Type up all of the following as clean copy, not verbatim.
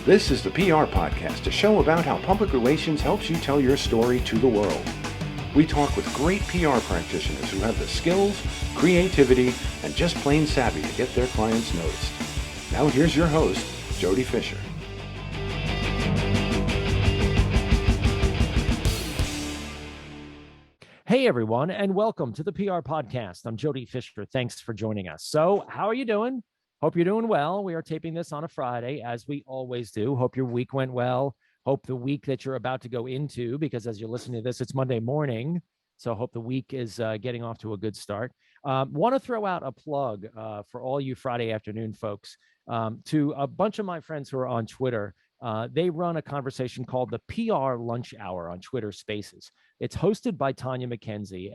This is the PR Podcast, a show about how public relations helps you tell your story to the world. We talk with great PR practitioners who have the skills, creativity, and just plain savvy to get their clients noticed. Now here's your host, Jody Fisher. Hey everyone, and welcome to the PR Podcast. I'm Jody Fisher. Thanks for joining us. So, how are you doing? Hope you're doing well. We are taping this on a Friday, as we always do. Hope your week went well. Hope the week that you're about to go into, because as you're listening to this, it's Monday morning. So hope the week is getting off to a good start. Want to throw out a plug for all you Friday afternoon folks to a bunch of my friends who are on Twitter. They run a conversation called the PR Lunch Hour on Twitter Spaces. It's hosted by Tanya McKenzie,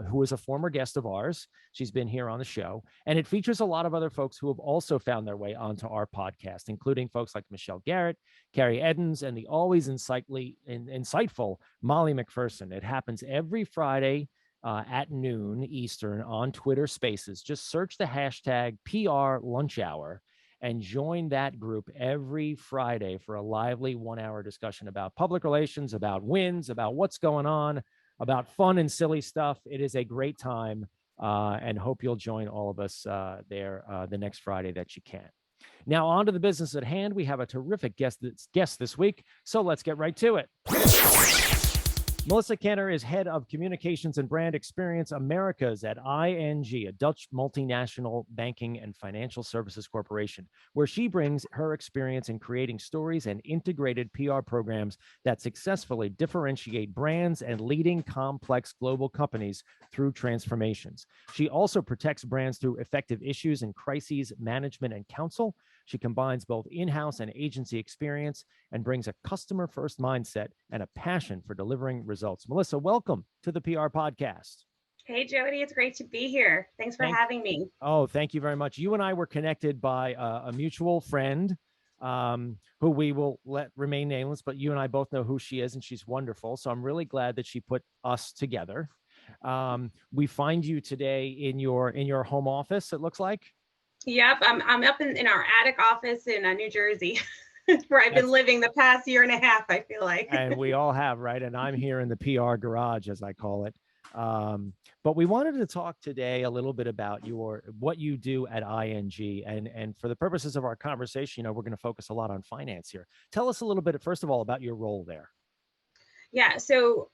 who is a former guest of ours. She's been here on the show, and it features a lot of other folks who have also found their way onto our podcast, including folks like Michelle Garrett, Carrie Edens, and the always insightful Molly McPherson. It happens every Friday at noon Eastern on Twitter Spaces. Just search the hashtag PR Lunch Hour and join that group every Friday for a lively 1 hour discussion about public relations, about wins, about what's going on, about fun and silly stuff. It is a great time, and hope you'll join all of us there the next Friday that you can. Now, on to the business at hand. We have a terrific guest this week, so let's get right to it. Melissa Kanter is head of communications and brand experience Americas at ING, a Dutch multinational banking and financial services corporation, where she brings her experience in creating stories and integrated PR programs that successfully differentiate brands and leading complex global companies through transformations. She also protects brands through effective issues and crises management and counsel. She combines both in-house and agency experience and brings a customer-first mindset and a passion for delivering results. Melissa, welcome to the PR Podcast. Hey, Jody, it's great to be here. Thanks for having me. Oh, thank you very much. You and I were connected by a mutual friend who we will let remain nameless, but you and I both know who she is, and she's wonderful. So I'm really glad that she put us together. We find you today in your home office, it looks like. Yep, I'm up in our attic office in New Jersey, where I've been living the past year and a half, I feel like. And we all have, right? And I'm here in the PR garage, as I call it. But we wanted to talk today a little bit about what you do at ING. And for the purposes of our conversation, we're going to focus a lot on finance here. Tell us a little bit, first of all, about your role there. Yeah, so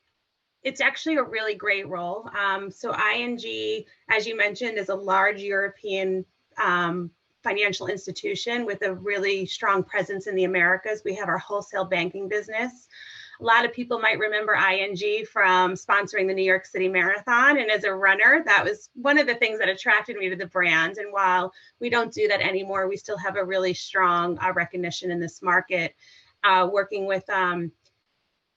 it's actually a really great role. So ING, as you mentioned, is a large European financial institution with a really strong presence in the Americas. We have our wholesale banking business. A lot of people might remember ING from sponsoring the New York City Marathon. And as a runner, that was one of the things that attracted me to the brand. And while we don't do that anymore, we still have a really strong recognition in this market, working with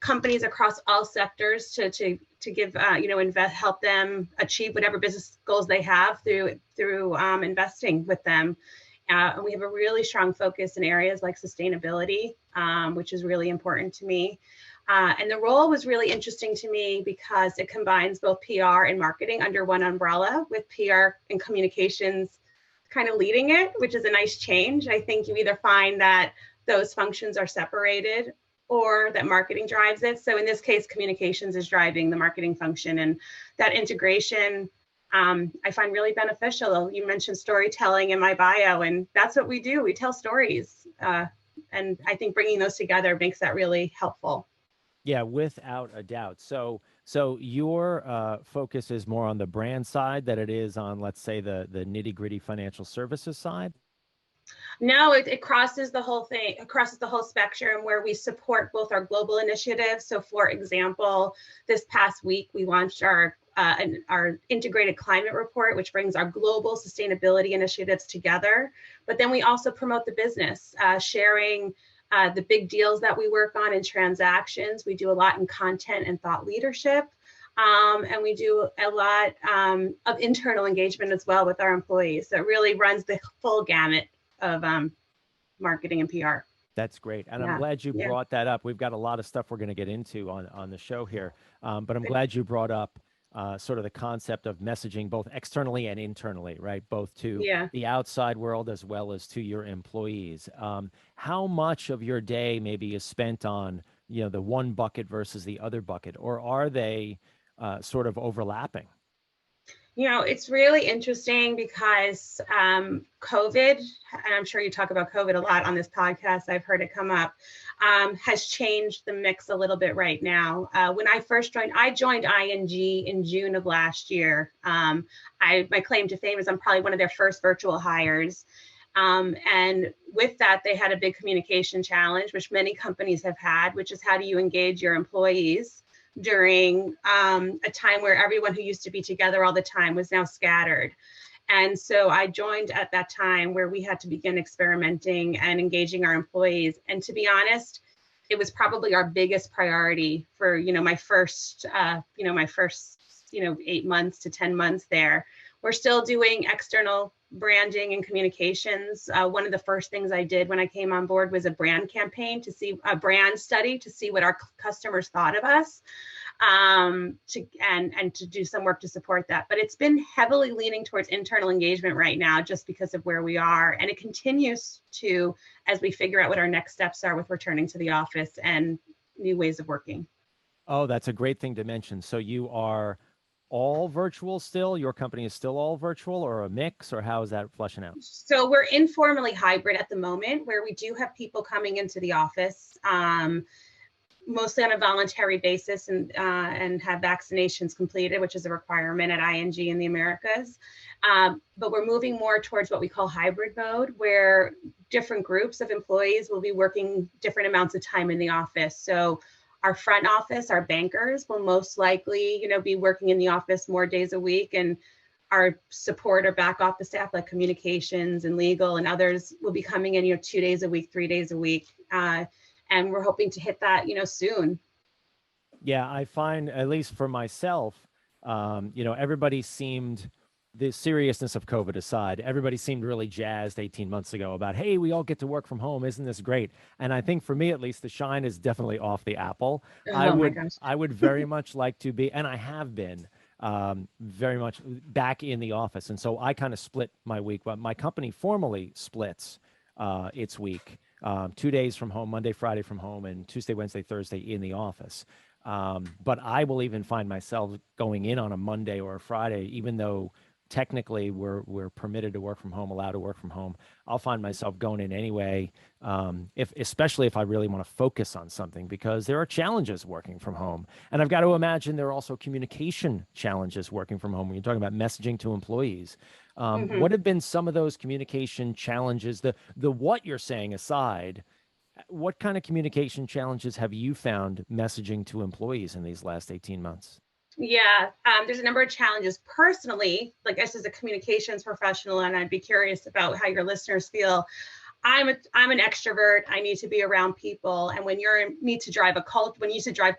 companies across all sectors to give help them achieve whatever business goals they have through investing with them. And we have a really strong focus in areas like sustainability, which is really important to me. And the role was really interesting to me because it combines both PR and marketing under one umbrella, with PR and communications kind of leading it, which is a nice change. I think you either find that those functions are separated or that marketing drives it. So in this case, communications is driving the marketing function, and that integration I find really beneficial. You mentioned storytelling in my bio, and that's what we do. We tell stories. And I think bringing those together makes that really helpful. Yeah, without a doubt. So your focus is more on the brand side than it is on, let's say, the nitty-gritty financial services side? No, it crosses the whole thing, it crosses the whole spectrum, where we support both our global initiatives. So for example, this past week, we launched our integrated climate report, which brings our global sustainability initiatives together. But then we also promote the business, sharing the big deals that we work on in transactions. We do a lot in content and thought leadership. And we do a lot of internal engagement as well with our employees. So it really runs the full gamut of marketing and PR. That's great. And I'm glad you brought that up. We've got a lot of stuff we're going to get into on the show here. But I'm glad you brought up sort of the concept of messaging both externally and internally, right? Both to Yeah. the outside world as well as to your employees. How much of your day maybe is spent on, the one bucket versus the other bucket, or are they sort of overlapping? It's really interesting because COVID, and I'm sure you talk about COVID a lot on this podcast, I've heard it come up, has changed the mix a little bit right now. When I first joined, I joined ING in June of last year. My claim to fame is I'm probably one of their first virtual hires. And with that, they had a big communication challenge, which many companies have had, which is how do you engage your employees during a time where everyone who used to be together all the time was now scattered. And so I joined at that time where we had to begin experimenting and engaging our employees. And to be honest, it was probably our biggest priority for, my first 8 months to 10 months there. We're still doing external branding and communications. One of the first things I did when I came on board was a brand campaign to see a brand study to see what our customers thought of us, to do some work to support that. But it's been heavily leaning towards internal engagement right now, just because of where we are, and it continues to as we figure out what our next steps are with returning to the office and new ways of working. Oh, that's a great thing to mention. So you are all virtual still? Your company is still all virtual, or a mix, or how is that fleshing out? So we're informally hybrid at the moment, where we do have people coming into the office, mostly on a voluntary basis, and have vaccinations completed, which is a requirement at ING in the Americas. But we're moving more towards what we call hybrid mode, where different groups of employees will be working different amounts of time in the office. So our front office, our bankers will most likely, be working in the office more days a week, and our support or back office staff like communications and legal and others will be coming in, 2 days a week, 3 days a week. And we're hoping to hit that, soon. Yeah, I find, at least for myself, everybody seemed, the seriousness of COVID aside, everybody seemed really jazzed 18 months ago about, hey, we all get to work from home. Isn't this great? And I think for me, at least, the shine is definitely off the apple. Oh my gosh. I would very much like to be, and I have been very much back in the office. And so I kind of split my week, but my company formally splits its week. 2 days from home, Monday, Friday from home, and Tuesday, Wednesday, Thursday in the office. But I will even find myself going in on a Monday or a Friday, even though technically we're permitted to work from home, allowed to work from home. I'll find myself going in anyway, especially if I really want to focus on something, because there are challenges working from home. And I've got to imagine there are also communication challenges working from home when you're talking about messaging to employees. What have been some of those communication challenges, the what you're saying aside, what kind of communication challenges have you found messaging to employees in these last 18 months? Yeah, there's a number of challenges personally, like us as a communications professional, and I'd be curious about how your listeners feel. I'm an extrovert. I need to be around people, and when you need to drive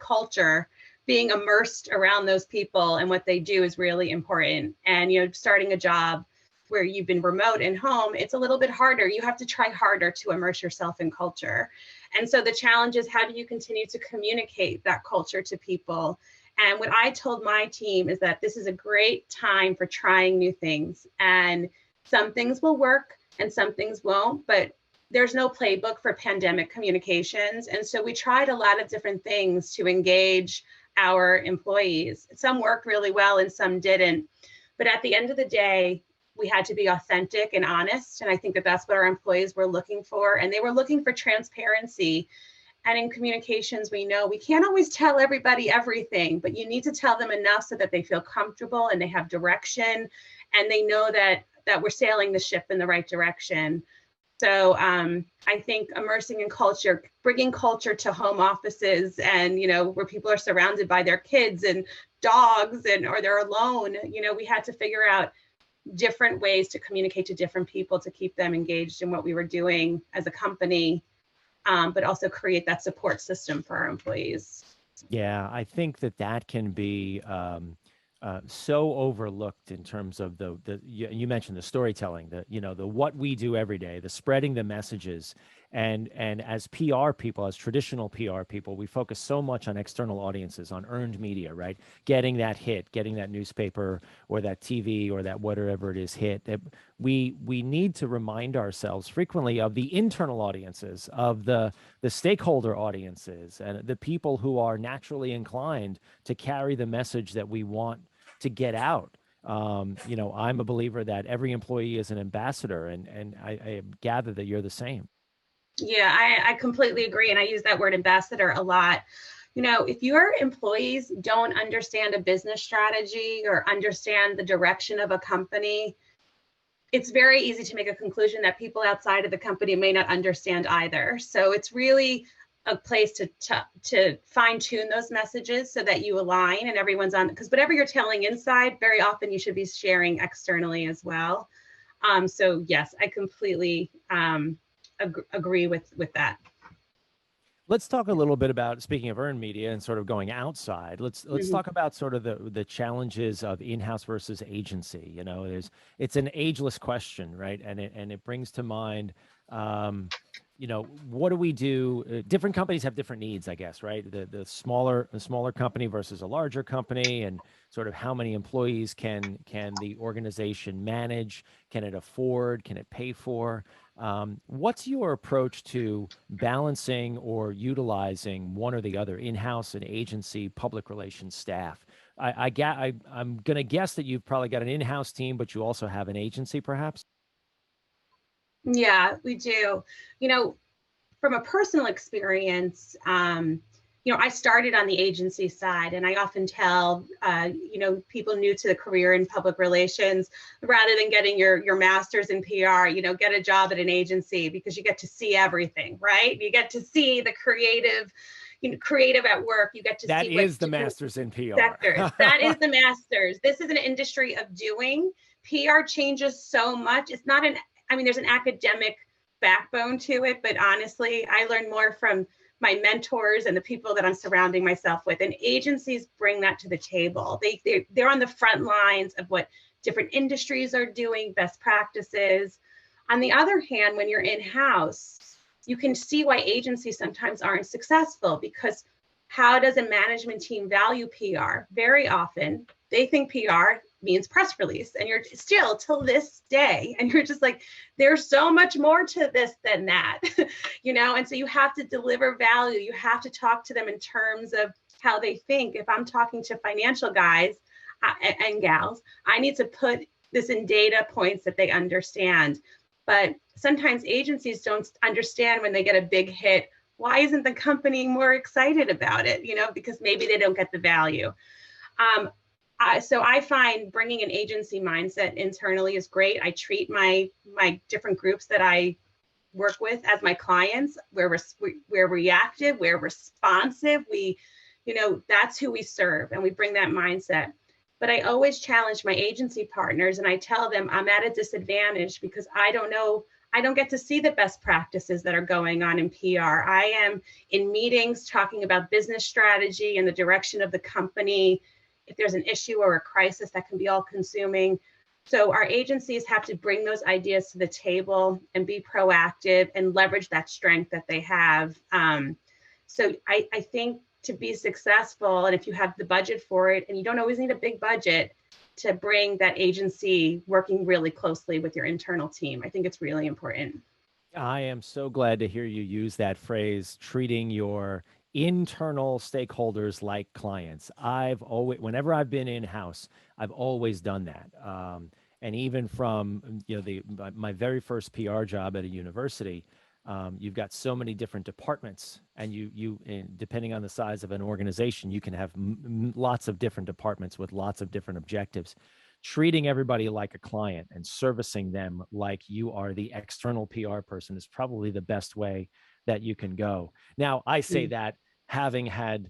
culture, being immersed around those people and what they do is really important. And starting a job where you've been remote and home, it's a little bit harder. You have to try harder to immerse yourself in culture. And so the challenge is, how do you continue to communicate that culture to people? And what I told my team is that this is a great time for trying new things. And some things will work and some things won't, but there's no playbook for pandemic communications. And so we tried a lot of different things to engage our employees. Some worked really well and some didn't. But at the end of the day, we had to be authentic and honest. And I think that that's what our employees were looking for. And they were looking for transparency. And in communications, we know we can't always tell everybody everything, but you need to tell them enough so that they feel comfortable and they have direction and they know that we're sailing the ship in the right direction. So I think immersing in culture, bringing culture to home offices and, where people are surrounded by their kids and dogs or they're alone, we had to figure out different ways to communicate to different people to keep them engaged in what we were doing as a company. But also create that support system for our employees. Yeah, I think that can be so overlooked in terms of you mentioned the storytelling, the what we do every day, the spreading the messages. And as PR people, as traditional PR people, we focus so much on external audiences, on earned media, right? Getting that hit, getting that newspaper or that TV or that whatever it is hit. We need to remind ourselves frequently of the internal audiences, of the stakeholder audiences, and the people who are naturally inclined to carry the message that we want to get out. I'm a believer that every employee is an ambassador, and I gather that you're the same. Yeah, I completely agree. And I use that word ambassador a lot. If your employees don't understand a business strategy or understand the direction of a company, it's very easy to make a conclusion that people outside of the company may not understand either. So it's really a place to fine tune those messages so that you align and everyone's on, because whatever you're telling inside, very often you should be sharing externally as well. So yes, I completely agree with that. Let's talk a little bit about, speaking of earned media and sort of going outside. Let's talk about sort of the challenges of in-house versus agency. It's an ageless question, right? And it brings to mind, what do we do? Different companies have different needs, I guess, right? The smaller company versus a larger company, and sort of how many employees can the organization manage? Can it afford? Can it pay for? What's your approach to balancing or utilizing one or the other, in-house and agency, public relations staff? I'm going to guess that you've probably got an in-house team, but you also have an agency, perhaps? Yeah, we do. From a personal experience, I started on the agency side, and I often tell, people new to the career in public relations, rather than getting your master's in PR, get a job at an agency, because you get to see everything, right? You get to see the creative at work. You get to that see is the master's in PR. Sectors. That is the master's. This is an industry of doing. PR changes so much. It's not there's an academic backbone to it, but honestly, I learn more from my mentors and the people that I'm surrounding myself with. And agencies bring that to the table. They're on the front lines of what different industries are doing, best practices. On the other hand, when you're in-house, you can see why agencies sometimes aren't successful, because how does a management team value PR? Very often, they think PR means press release, and you're still till this day, and you're just like, there's so much more to this than that. And so you have to deliver value. You have to talk to them in terms of how they think. If I'm talking to financial guys and gals, I need to put this in data points that they understand. But sometimes agencies don't understand when they get a big hit. Why isn't the company more excited about it? Because maybe they don't get the value. So I find bringing an agency mindset internally is great. I treat my different groups that I work with as my clients. We're reactive, we're responsive. That's who we serve, and we bring that mindset. But I always challenge my agency partners, and I tell them I'm at a disadvantage because I don't get to see the best practices that are going on in PR. I am in meetings talking about business strategy and the direction of the company. If there's an issue or a crisis, that can be all consuming. So our agencies have to bring those ideas to the table and be proactive and leverage that strength that they have. So I think to be successful, and if you have the budget for it, and you don't always need a big budget, to bring that agency working really closely with your internal team, I think it's really important. I am so glad to hear you use that phrase, treating your internal stakeholders like clients. Whenever I've been in-house, I've always done that. And even from my very first PR job at a university, you've got so many different departments, and depending on the size of an organization, you can have lots of different departments with lots of different objectives. Treating everybody like a client and servicing them like you are the external PR person is probably the best way that you can go. Now, I say that having had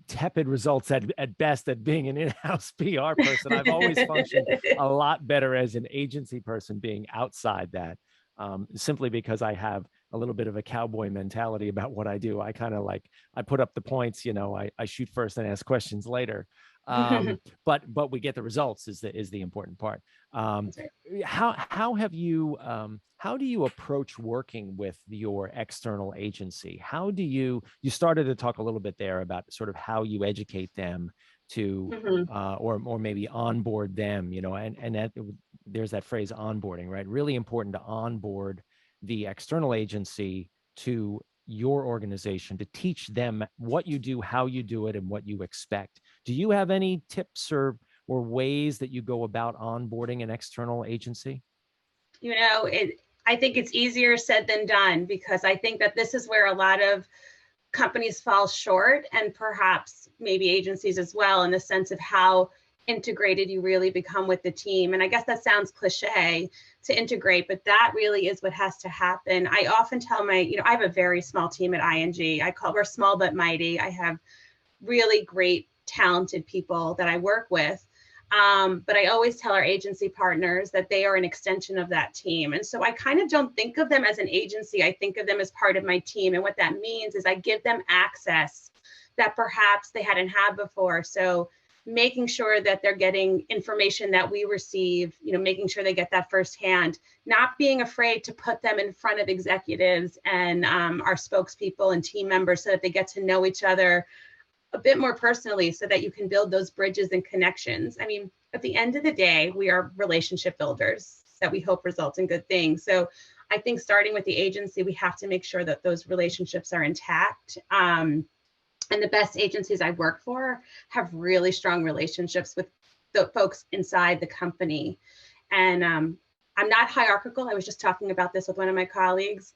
tepid results at best at being an in-house PR person, I've always functioned a lot better as an agency person being outside that, simply because I have a little bit of a cowboy mentality about what I do. I kind of I put up the points, I shoot first and ask questions later. But we get the results is the important part. That's right. How do you approach working with your external agency? You started to talk a little bit there about sort of how you educate them to or maybe onboard them, and that there's that phrase onboarding, right? Really important to onboard the external agency to your organization, to teach them what you do, how you do it, and what you expect. Do you have any tips or ways that you go about onboarding an external agency? I think it's easier said than done, because I think that this is where a lot of companies fall short, and perhaps maybe agencies as well, in the sense of how integrated you really become with the team. And I guess that sounds cliche to integrate, but that really is what has to happen. I often tell I have a very small team at ING. We're small but mighty. I have really great, talented people that I work with. But I always tell our agency partners that they are an extension of that team. And so I kind of don't think of them as an agency. I think of them as part of my team. And what that means is I give them access that perhaps they hadn't had before. So making sure that they're getting information that we receive, making sure they get that firsthand, not being afraid to put them in front of executives and our spokespeople and team members, so that they get to know each other a bit more personally, so that you can build those bridges and connections. I mean, at the end of the day, we are relationship builders that we hope results in good things. So I think starting with the agency, we have to make sure that those relationships are intact. And the best agencies I work for have really strong relationships with the folks inside the company. And I'm not hierarchical. I was just talking about this with one of my colleagues.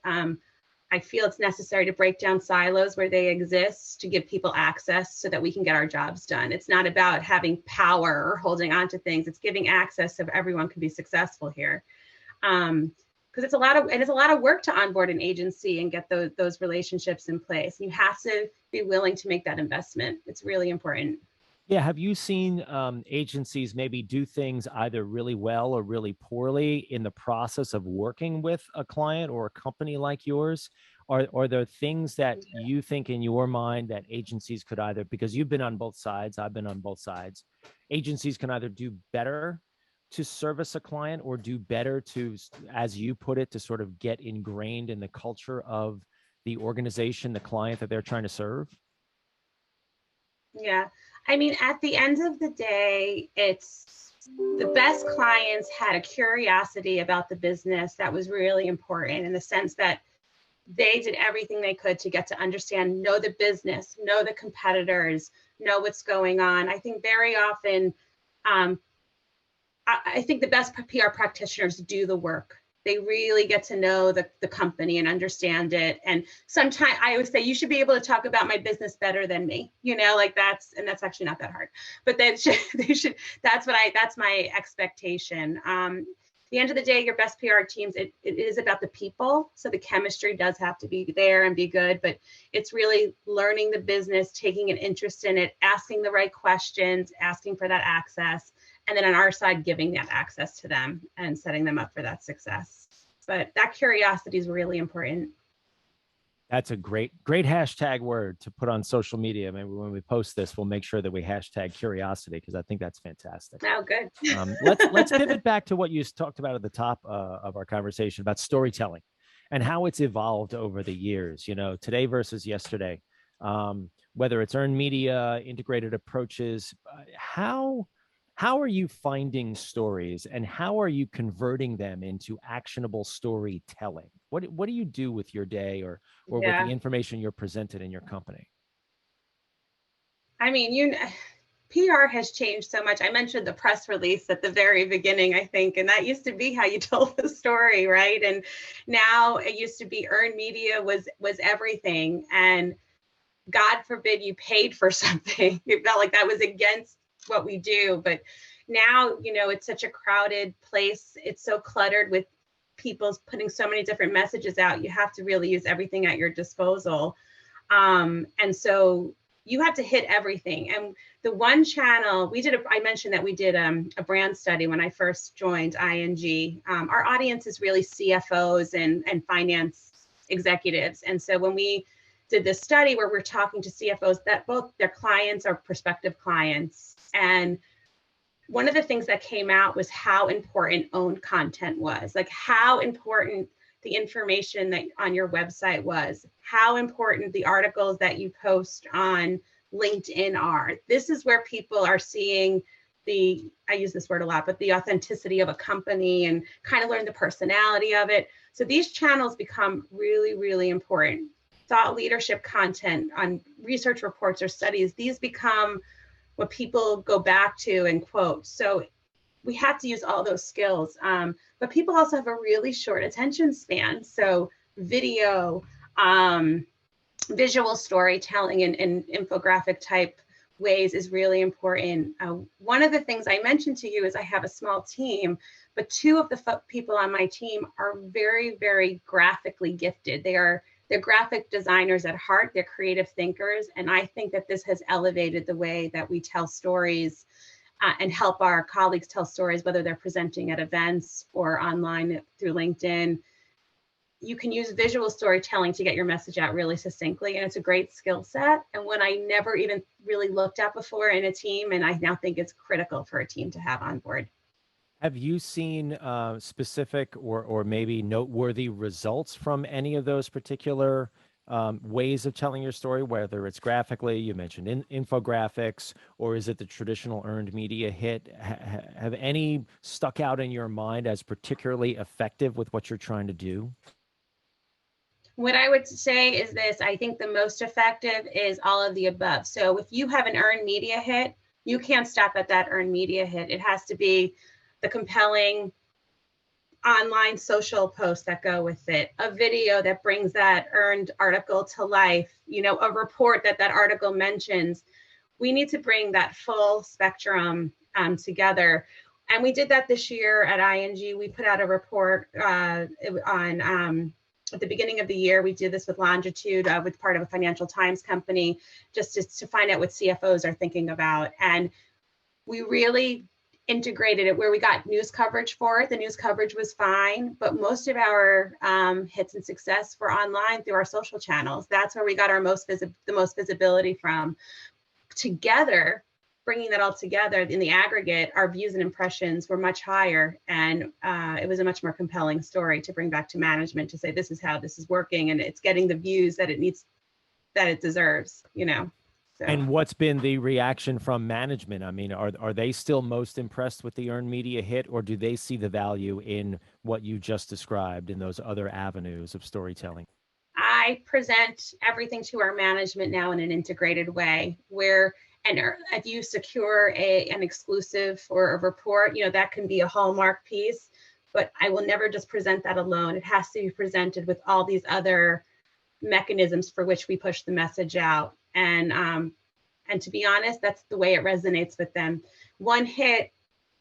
I feel it's necessary to break down silos where they exist, to give people access so that we can get our jobs done. It's not about having power or holding on to things. It's giving access so everyone can be successful here. Because it's a lot of work to onboard an agency and get those relationships in place. You have to be willing to make that investment. It's really important. Yeah. Have you seen agencies maybe do things either really well or really poorly in the process of working with a client or a company like yours? Are there things that you think in your mind that agencies could either, because you've been on both sides, I've been on both sides, agencies can either do better to service a client or do better to, as you put it, to sort of get ingrained in the culture of the organization, the client that they're trying to serve? Yeah. I mean, at the end of the day, it's the best clients had a curiosity about the business that was really important, in the sense that they did everything they could to get to understand, know the business, know the competitors, know what's going on. I think very often, I think the best PR practitioners do the work. They really get to know the company and understand it. And sometimes I always say, you should be able to talk about my business better than me, that's actually not that hard, but that's my expectation. At the end of the day, your best PR teams, it is about the people. So the chemistry does have to be there and be good, but it's really learning the business, taking an interest in it, asking the right questions, asking for that access. And then on our side, giving that access to them and setting them up for that success. But that curiosity is really important. That's a great hashtag word to put on social media. Maybe when we post this, we'll make sure that we hashtag curiosity, because I think that's fantastic. Oh, good. Let's pivot back to what you talked about at the top of our conversation about storytelling and how it's evolved over the years, today versus yesterday, whether it's earned media, integrated approaches, how are you finding stories and how are you converting them into actionable storytelling? What do you do with your day or with the information you're presented in your company? I mean, PR has changed so much. I mentioned the press release at the very beginning, I think, and that used to be how you told the story, right? And now it used to be earned media was everything. And God forbid you paid for something. It felt like that was against what we do. But now, it's such a crowded place. It's so cluttered with people putting so many different messages out. You have to really use everything at your disposal. And so you have to hit everything. And the one channel I mentioned that we did a brand study when I first joined ING. Our audience is really CFOs and finance executives. And so when we did this study where we're talking to CFOs, that both their clients are prospective clients, And one of the things that came out was how important owned content was, like how important the information that on your website was, how important the articles that you post on LinkedIn are. This is where people are seeing I use this word a lot, but the authenticity of a company and kind of learn the personality of it. So these channels become really, really important. Thought leadership content on research reports or studies, these become what people go back to and quote. So we have to use all those skills. But people also have a really short attention span. So video, visual storytelling and infographic type ways is really important. One of the things I mentioned to you is I have a small team, but two of the people on my team are very, very graphically gifted. They're graphic designers at heart. They're creative thinkers. And I think that this has elevated the way that we tell stories and help our colleagues tell stories, whether they're presenting at events or online through LinkedIn. You can use visual storytelling to get your message out really succinctly, and it's a great skill set, and one I never even really looked at before in a team, and I now think it's critical for a team to have on board. Have you seen specific or maybe noteworthy results from any of those particular ways of telling your story, whether it's graphically, you mentioned infographics, or is it the traditional earned media hit? Have any stuck out in your mind as particularly effective with what you're trying to do? What I would say is this: I think the most effective is all of the above. So if you have an earned media hit, you can't stop at that earned media hit. It has to be the compelling online social posts that go with it, a video that brings that earned article to life, a report that article mentions. We need to bring that full spectrum together. And we did that this year at ING. We put out a report on at the beginning of the year. We did this with Longitude, with part of a Financial Times company, just to find out what CFOs are thinking about. And we really integrated it where we got news coverage for it. The news coverage was fine, but most of our hits and success were online through our social channels. That's where we got the most visibility from. Together, bringing that all together in the aggregate, our views and impressions were much higher, and it was a much more compelling story to bring back to management to say, this is how this is working, and it's getting the views that it deserves, So. And what's been the reaction from management? I mean, are they still most impressed with the earned media hit, or do they see the value in what you just described in those other avenues of storytelling? I present everything to our management now in an integrated way and if you secure an exclusive or a report, that can be a hallmark piece, but I will never just present that alone. It has to be presented with all these other mechanisms for which we push the message out. And to be honest, that's the way it resonates with them. One hit,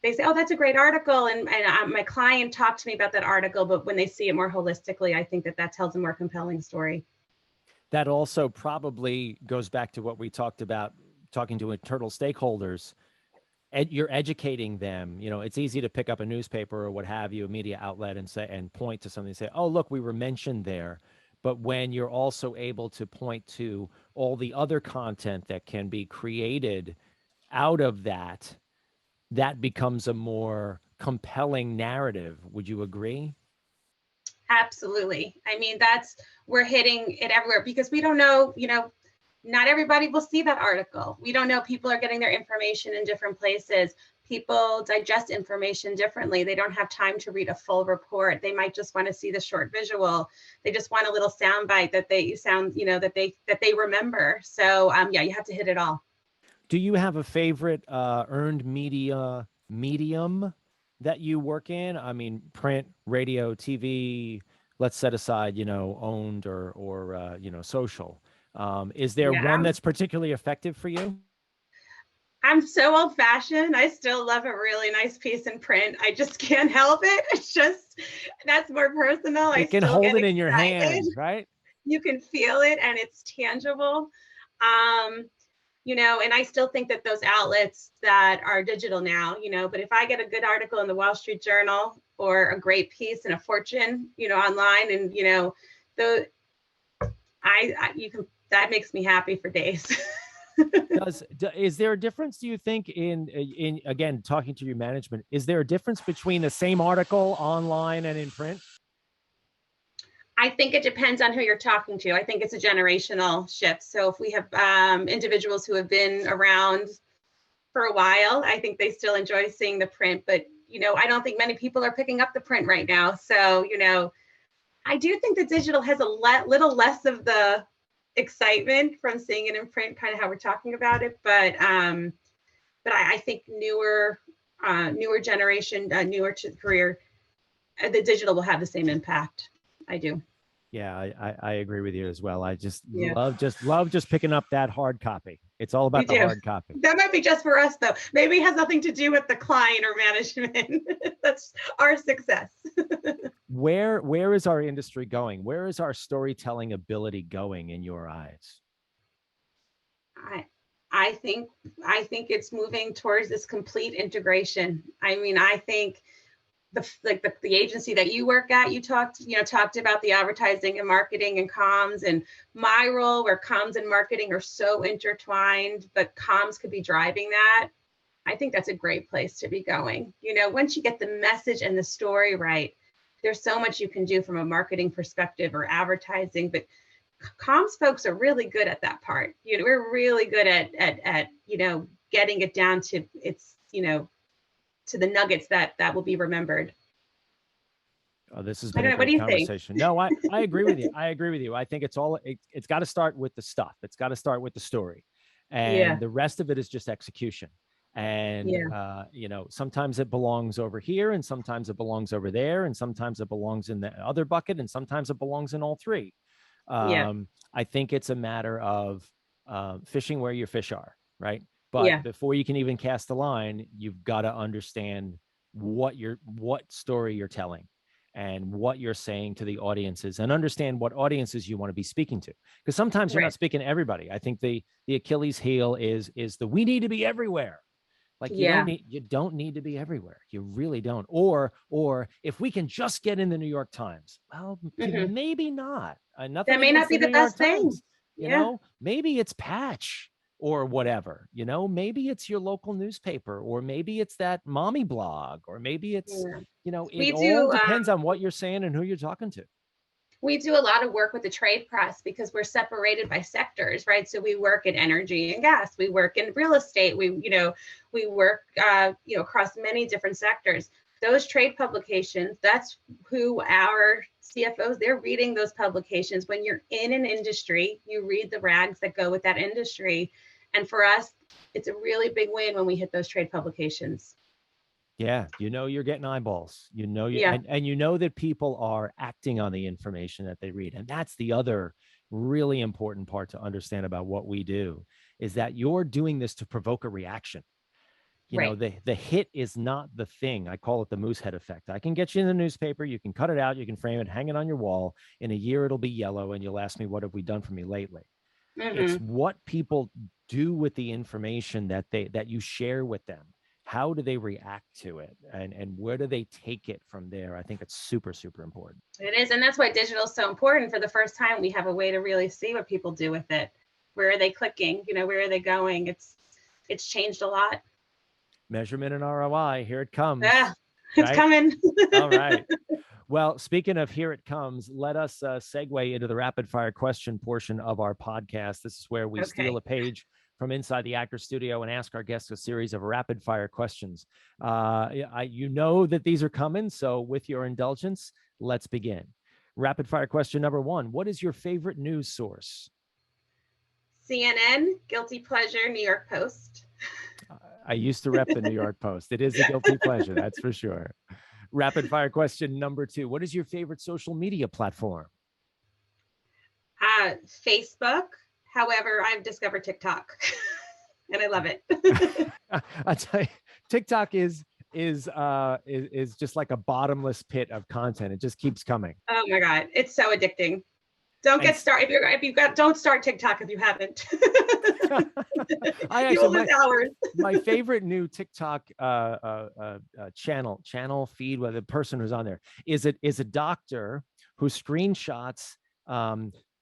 they say, oh, that's a great article. And my client talked to me about that article, but when they see it more holistically, I think that tells a more compelling story. That also probably goes back to what we talked about, talking to internal stakeholders. You're educating them. It's easy to pick up a newspaper or what have you, a media outlet, and point to something and say, oh, look, we were mentioned there. But when you're also able to point to all the other content that can be created out of that, that becomes a more compelling narrative. Would you agree? Absolutely. I mean, we're hitting it everywhere because we don't know, not everybody will see that article. We don't know. People are getting their information in different places. People digest information differently. They don't have time to read a full report. They might just want to see the short visual. They just want a little soundbite that they remember. So yeah, you have to hit it all. Do you have a favorite earned media medium that you work in? I mean, print, radio, TV. Let's set aside, owned or social. Is there one that's particularly effective for you? I'm so old fashioned. I still love a really nice piece in print. I just can't help it. It's just, that's more personal. You can hold it in your hand, right? You can feel it and it's tangible. And I still think that those outlets that are digital now, but if I get a good article in the Wall Street Journal or a great piece in a Fortune, online, and that makes me happy for days. Is there a difference, do you think, in again, talking to your management, is there a difference between the same article online and in print? I think it depends on who you're talking to. I think it's a generational shift. So if we have individuals who have been around for a while, I think they still enjoy seeing the print, but I don't think many people are picking up the print right now. So, I do think the digital has a little less of the excitement from seeing it in print, kind of how we're talking about it. But I think newer generation, newer career, the digital will have the same impact. I do. Yeah, I agree with you as well. I Yeah. love just picking up that hard copy. It's all about the hard copy. That might be just for us though. Maybe it has nothing to do with the client or management. That's our success. Where is our industry going? Where is our storytelling ability going in your eyes? I think it's moving towards this complete integration. I mean, I think the agency that you work at, you talked about the advertising and marketing and comms, and my role where comms and marketing are so intertwined, but comms could be driving that. I think that's a great place to be going. Once you get the message and the story right, there's so much you can do from a marketing perspective or advertising, but comms folks are really good at that part. We're really good at getting it down to its, to the nuggets that will be remembered. Oh, this has been a great conversation. No, I agree with you. I think it's got to start with the stuff. It's got to start with the story, and the rest of it is just execution. And sometimes it belongs over here, and sometimes it belongs over there, and sometimes it belongs in the other bucket, and sometimes it belongs in all three. I think it's a matter of fishing where your fish are, right? But before you can even cast a line, you've got to understand what story you're telling and what you're saying to the audiences, and understand what audiences you want to be speaking to. Because sometimes you're not speaking to everybody. I think the Achilles heel is we need to be everywhere. Like you don't need to be everywhere. You really don't. Or if we can just get in the New York Times, well, maybe not. That may not be the best thing. Maybe it's Patch or whatever. Maybe it's your local newspaper, or maybe it's that mommy blog, or maybe it's it all depends on what you're saying and who you're talking to. We do a lot of work with the trade press because we're separated by sectors, right? So we work in energy and gas, we work in real estate, we work across many different sectors. Those trade publications, that's who our CFOs, they're reading those publications. When you're in an industry, you read the rags that go with that industry. And for us, it's a really big win when we hit those trade publications. Yeah, you're getting eyeballs. And you know that people are acting on the information that they read. And that's the other really important part to understand about what we do, is that you're doing this to provoke a reaction. The hit is not the thing. I call it the moose head effect. I can get you in the newspaper, you can cut it out, you can frame it, hang it on your wall. In a year, it'll be yellow, and you'll ask me, what have we done for me lately? It's what people do with the information that you share with them. How do they react to it, and where do they take it from there? I think it's super, super important. It is. And that's why digital is so important. For the first time, we have a way to really see what people do with it. Where are they clicking? Where are they going? It's changed a lot. Measurement and ROI, here it comes. Yeah, it's coming. All right. Well, speaking of here it comes, let us segue into the rapid fire question portion of our podcast. This is where we steal a page from inside the Actor Studio and ask our guests a series of rapid fire questions. That these are coming, so with your indulgence, let's begin. Rapid fire question number 1. What is your favorite news source? CNN, guilty pleasure, New York Post. I used to rep the New York Post. It is a guilty pleasure, that's for sure. Rapid fire question number 2. What is your favorite social media platform? Facebook. However, I've discovered TikTok and I love it. I tell you, TikTok is just like a bottomless pit of content. It just keeps coming. Oh my God. It's so addicting. Don't get started. Don't start TikTok if you haven't. You'll lose hours. My favorite new TikTok channel feed, where the person who's on there is a doctor who screenshots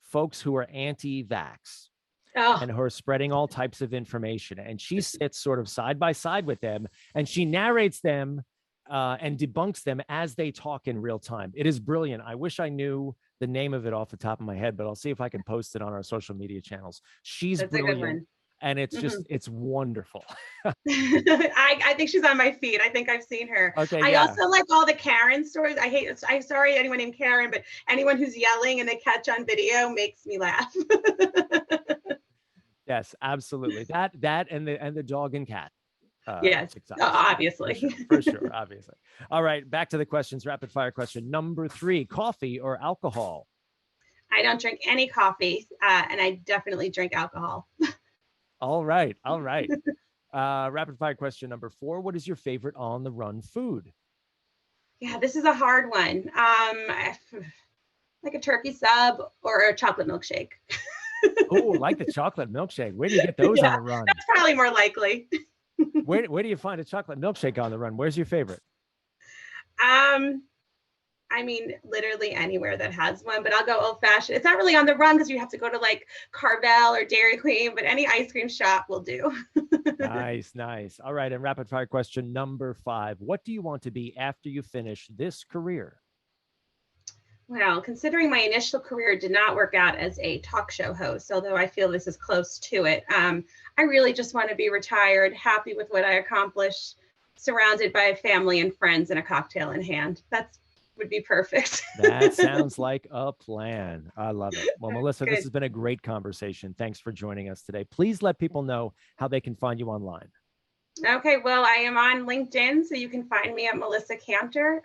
folks who are anti-vax. Oh, and her spreading all types of information. And she sits sort of side by side with them and she narrates them and debunks them as they talk in real time. It is brilliant. I wish I knew the name of it off the top of my head, but I'll see if I can post it on our social media channels. She's that's a good brilliant. one. And it's just, it's wonderful. I think she's on my feed. I think I've seen her. Okay, I yeah. also like all the Karen stories. I'm sorry anyone named Karen, but anyone who's yelling and they catch on video makes me laugh. Yes, absolutely. That and the dog and cat. Yes, TikToks. obviously. For sure, obviously. All right, back to the questions. Rapid fire question number 3: coffee or alcohol? I don't drink any coffee, and I definitely drink alcohol. All right. Rapid fire question number 4: what is your favorite on the run food? Yeah, this is a hard one. Like a turkey sub or a chocolate milkshake. Oh, like the chocolate milkshake. Where do you get those on the run? That's probably more likely. Where do you find a chocolate milkshake on the run? Where's your favorite? I mean, literally anywhere that has one, but I'll go old fashioned. It's not really on the run because you have to go to like Carvel or Dairy Queen, but any ice cream shop will do. Nice. All right. And rapid fire question number 5: what do you want to be after you finish this career? Well, considering my initial career did not work out as a talk show host, although I feel this is close to it, I really just want to be retired, happy with what I accomplished, surrounded by family and friends and a cocktail in hand. That would be perfect. That sounds like a plan. I love it. Well, Melissa, Good. this has been a great conversation. Thanks for joining us today. Please let people know how they can find you online. Okay, well, I am on LinkedIn, so you can find me at Melissa Kanter,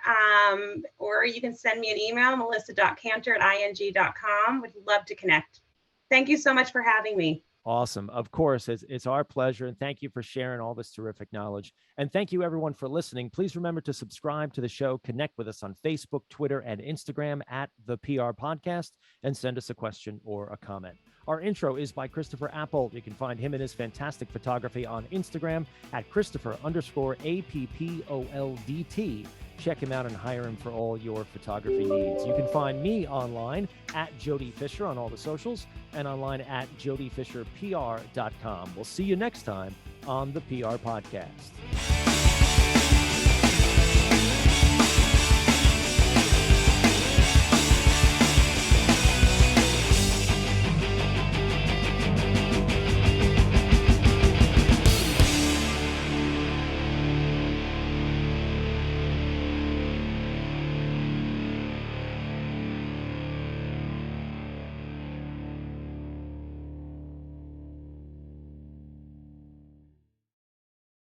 or you can send me an email, melissa.kanter@ing.com. Would love to connect. Thank you so much for having me. Awesome. Of course, it's our pleasure. And thank you for sharing all this terrific knowledge. And thank you, everyone, for listening. Please remember to subscribe to the show, connect with us on Facebook, Twitter, and Instagram at the PR Podcast, and send us a question or a comment. Our intro is by Christopher Appold. You can find him and his fantastic photography on Instagram at Christopher_APPOLDT. Check him out and hire him for all your photography needs. You can find me online at Jody Fisher on all the socials and online at jodyfisherpr.com. We'll see you next time on the PR Podcast.